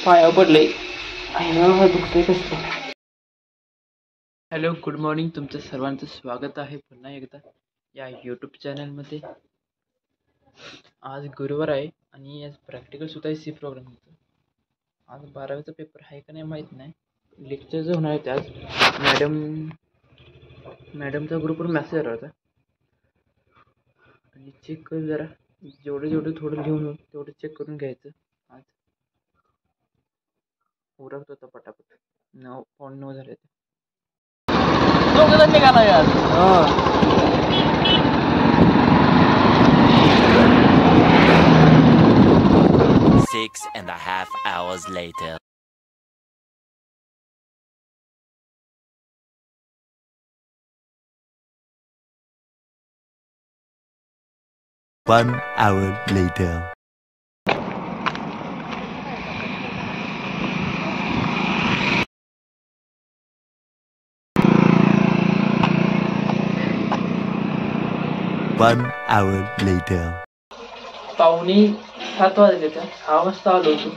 पाया पडले दुखतंय कसं. Hello, good morning. तुमचं सर्वांचं स्वागत आहे पुन्हा एकदा या यूट्यूब चॅनलमध्ये. आज गुरुवार आहे आणि आज प्रॅक्टिकल सुद्धा आहे. सी प्रोग्रामिंगचं आज 12वीचा पेपर आहे का नाही माहीत नाही. लेक्चर जे होणार आहे ते आज मॅडमचा ग्रुपवर मेसेज आला होता आणि चेक कर जरा, जेवढं थोडं लिहून तेवढं चेक करून घ्यायचं. आज उरकत होता पटापट. 9:09 झाले ते. दोघं निघाला यार. 6.5 hours later. One hour later. One hour later. 6:45 वाजले. त्या 6 वाजता आलो होतो.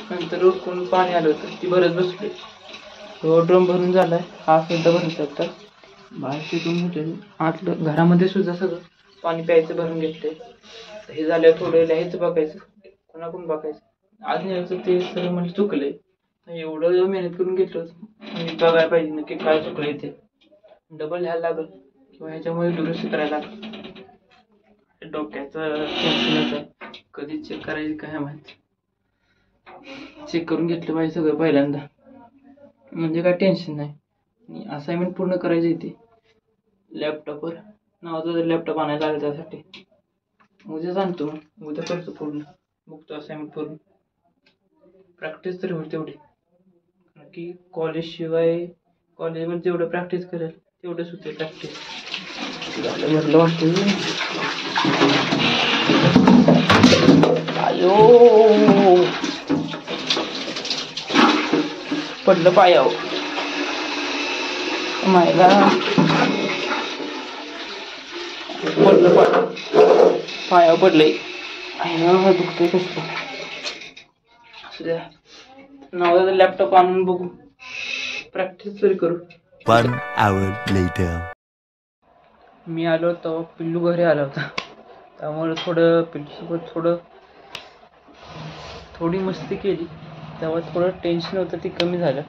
नंतर उरकून पाणी आलं होतं, ती भरत बसले. तो ड्रम भरून झालाय, हा सुद्धा भरून शकतात. बाहेर शिकून होते आतलं, घरामध्ये सुद्धा सगळं पाणी प्यायचं भरून घेतलंय. हे झाल्यावर थोडं लिहायचं, बघायचं कोणाकडून बघायचं. आज लिहायचं ते सगळं म्हणजे चुकलंय. एवढं मेहनत करून घेतलं म्हणजे बघायला पाहिजे नक्की काय चुकलंय ते. डबल लिहायला लागल किंवा ह्याच्यामुळे दुरुस्ती करायला लागल. डोक्याचं टेन्शनच आहे, कधी चेक करायची काय माहिती. चेक करून घेतलं पाहिजे सगळं पहिल्यांदा, म्हणजे काय टेन्शन नाही. असाइनमेंट पूर्ण करायची इथे लॅपटॉपवर. नावाचा लॅपटॉप आणायला लागला त्यासाठी. उद्या सांगतो, मग उद्या करतो पूर्ण, बघतो असाइनमेंट पूर्ण. प्रॅक्टिस तरी होईल तेवढी, की कॉलेजशिवाय कॉलेजमध्ये जेवढं प्रॅक्टिस करेल तेवढंच होते प्रॅक्टिस. भरलं वाटतं. आयो पडलं पायावर. मायला पडलं, पायावर पडलंय. दुखतंय कसं. असू द्या, नावाचा लॅपटॉप आणून बघू, प्रॅक्टिस तरी करू. One hour later. मी आलो होतो, पिल्लू घरी आला होता, त्यामुळे थोडं पिल्लूसोबत थोडी मस्ती केली. तेव्हा थोडं टेन्शन होतं ते कमी झालं.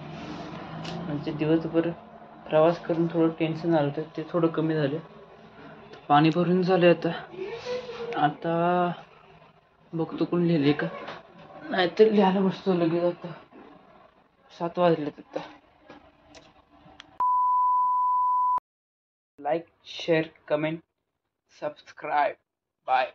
म्हणजे दिवसभर प्रवास करून थोडं टेन्शन आलं होतं, ते थोडं कमी झालं. पाणी भरून झालं. आता बघतो कोण लिहिले का, नाहीतर लिहायला बसतो लगेच. आता 7 वाजलेत. आता like, share, comment, subscribe. Bye.